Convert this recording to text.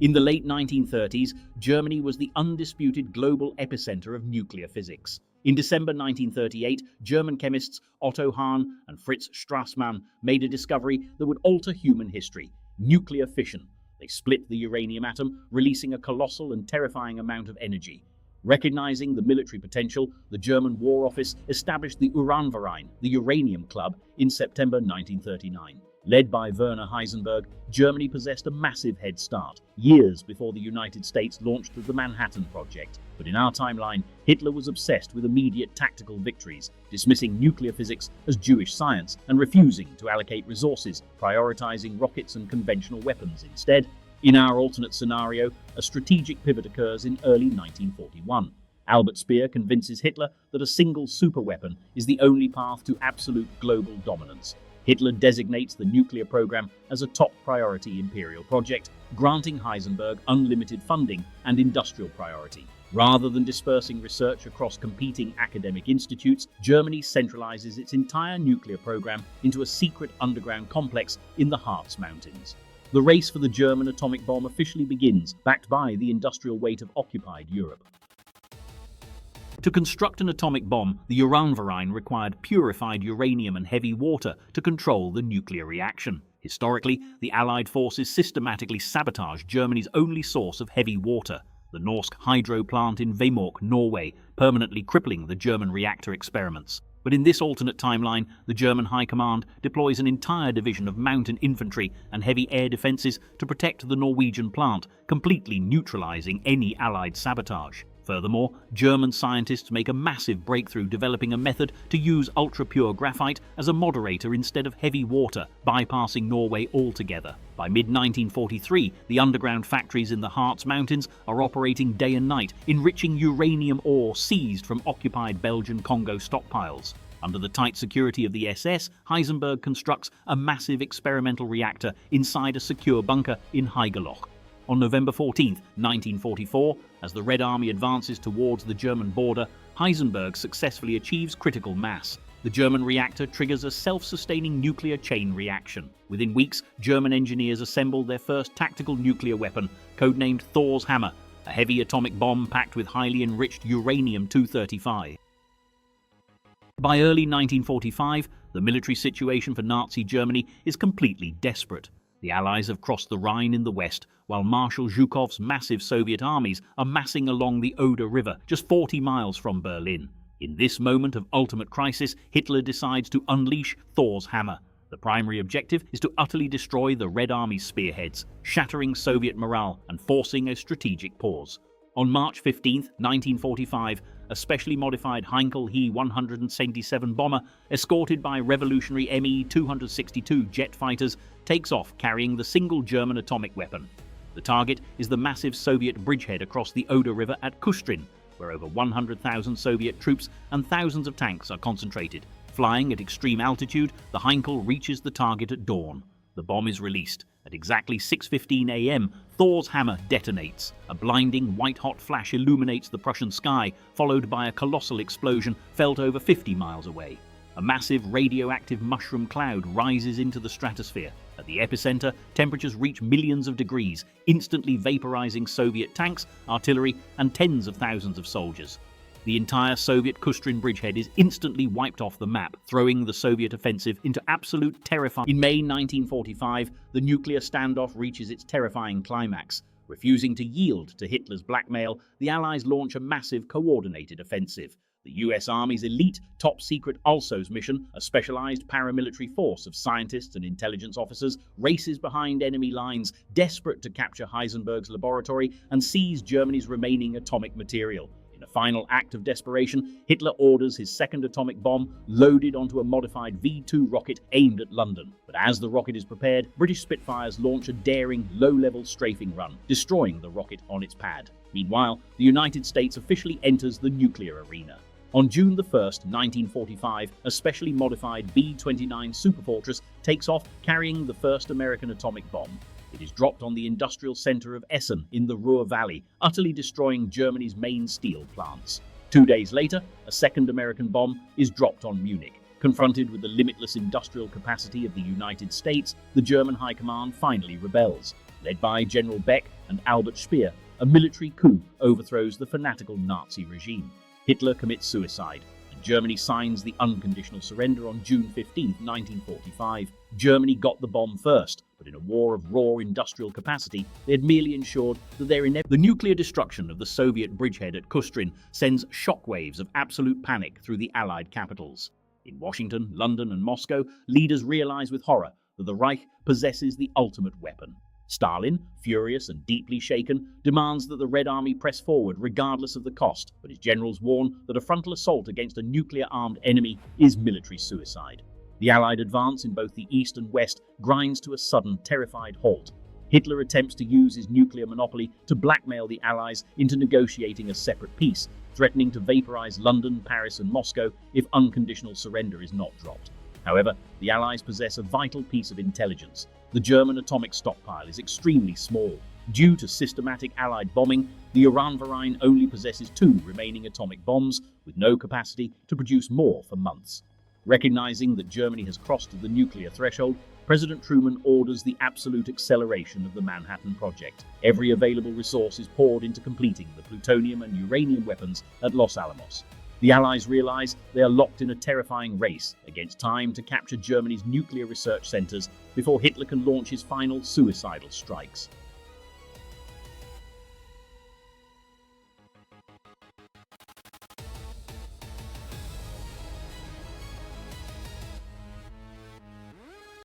In the late 1930s, Germany was the undisputed global epicenter of nuclear physics. In December 1938, German chemists Otto Hahn and Fritz Strassmann made a discovery that would alter human history: nuclear fission. They split the uranium atom, releasing a colossal and terrifying amount of energy. Recognizing the military potential, the German War Office established the Uranverein, the Uranium Club, in September 1939. Led by Werner Heisenberg, Germany possessed a massive head start, years before the United States launched the Manhattan Project. But in our timeline, Hitler was obsessed with immediate tactical victories, dismissing nuclear physics as Jewish science and refusing to allocate resources, prioritizing rockets and conventional weapons instead. In our alternate scenario, a strategic pivot occurs in early 1941. Albert Speer convinces Hitler that a single superweapon is the only path to absolute global dominance. Hitler designates the nuclear program as a top priority imperial project, granting Heisenberg unlimited funding and industrial priority. Rather than dispersing research across competing academic institutes, Germany centralizes its entire nuclear program into a secret underground complex in the Harz Mountains. The race for the German atomic bomb officially begins, backed by the industrial weight of occupied Europe. To construct an atomic bomb, the Uranverein required purified uranium and heavy water to control the nuclear reaction. Historically, the Allied forces systematically sabotaged Germany's only source of heavy water, the Norsk hydro plant in Vemork, Norway, permanently crippling the German reactor experiments. But in this alternate timeline, the German High Command deploys an entire division of mountain infantry and heavy air defenses to protect the Norwegian plant, completely neutralizing any Allied sabotage. Furthermore, German scientists make a massive breakthrough developing a method to use ultra-pure graphite as a moderator instead of heavy water, bypassing Norway altogether. By mid-1943, the underground factories in the Harz Mountains are operating day and night, enriching uranium ore seized from occupied Belgian Congo stockpiles. Under the tight security of the SS, Heisenberg constructs a massive experimental reactor inside a secure bunker in Haigerloch. On November 14, 1944, as the Red Army advances towards the German border, Heisenberg successfully achieves critical mass. The German reactor triggers a self-sustaining nuclear chain reaction. Within weeks, German engineers assembled their first tactical nuclear weapon, codenamed Thor's Hammer, a heavy atomic bomb packed with highly enriched uranium-235. By early 1945, the military situation for Nazi Germany is completely desperate. The Allies have crossed the Rhine in the west, while Marshal Zhukov's massive Soviet armies are massing along the Oder River, just 40 miles from Berlin. In this moment of ultimate crisis, Hitler decides to unleash Thor's Hammer. The primary objective is to utterly destroy the Red Army's spearheads, shattering Soviet morale and forcing a strategic pause. On March 15, 1945, a specially modified Heinkel He-177 bomber, escorted by revolutionary Me-262 jet fighters, takes off carrying the single German atomic weapon. The target is the massive Soviet bridgehead across the Oder River at Kustrin, where over 100,000 Soviet troops and thousands of tanks are concentrated. Flying at extreme altitude, the Heinkel reaches the target at dawn. The bomb is released. At exactly 6:15 a.m., Thor's Hammer detonates. A blinding white-hot flash illuminates the Prussian sky, followed by a colossal explosion felt over 50 miles away. A massive radioactive mushroom cloud rises into the stratosphere. At the epicenter, temperatures reach millions of degrees, instantly vaporizing Soviet tanks, artillery, and tens of thousands of soldiers. The entire Soviet Kustrin bridgehead is instantly wiped off the map, throwing the Soviet offensive into absolute terrifying. In May 1945, the nuclear standoff reaches its terrifying climax. Refusing to yield to Hitler's blackmail, the Allies launch a massive coordinated offensive. The US Army's elite top-secret ALSOS mission, a specialized paramilitary force of scientists and intelligence officers, races behind enemy lines, desperate to capture Heisenberg's laboratory and seize Germany's remaining atomic material. In a final act of desperation, Hitler orders his second atomic bomb loaded onto a modified V-2 rocket aimed at London. But as the rocket is prepared, British Spitfires launch a daring, low-level strafing run, destroying the rocket on its pad. Meanwhile, the United States officially enters the nuclear arena. On June 1, 1945, a specially modified B-29 Superfortress takes off carrying the first American atomic bomb. It is dropped on the industrial center of Essen in the Ruhr Valley, utterly destroying Germany's main steel plants. 2 days later, a second American bomb is dropped on Munich. Confronted with the limitless industrial capacity of the United States, the German High Command finally rebels. Led by General Beck and Albert Speer, a military coup overthrows the fanatical Nazi regime. Hitler commits suicide, and Germany signs the unconditional surrender on June 15, 1945. Germany got the bomb first, but in a war of raw industrial capacity, they had merely ensured that the nuclear destruction of the Soviet bridgehead at Kustrin sends shockwaves of absolute panic through the Allied capitals. In Washington, London, and Moscow, leaders realize with horror that the Reich possesses the ultimate weapon. Stalin, furious and deeply shaken, demands that the Red Army press forward regardless of the cost, but his generals warn that a frontal assault against a nuclear-armed enemy is military suicide. The Allied advance in both the East and West grinds to a sudden, terrified halt. Hitler attempts to use his nuclear monopoly to blackmail the Allies into negotiating a separate peace, threatening to vaporize London, Paris, and Moscow if unconditional surrender is not dropped. However, the Allies possess a vital piece of intelligence. The German atomic stockpile is extremely small. Due to systematic Allied bombing, the Uranverein only possesses 2 remaining atomic bombs, with no capacity to produce more for months. Recognizing that Germany has crossed the nuclear threshold, President Truman orders the absolute acceleration of the Manhattan Project. Every available resource is poured into completing the plutonium and uranium weapons at Los Alamos. The Allies realize they are locked in a terrifying race against time to capture Germany's nuclear research centers before Hitler can launch his final suicidal strikes.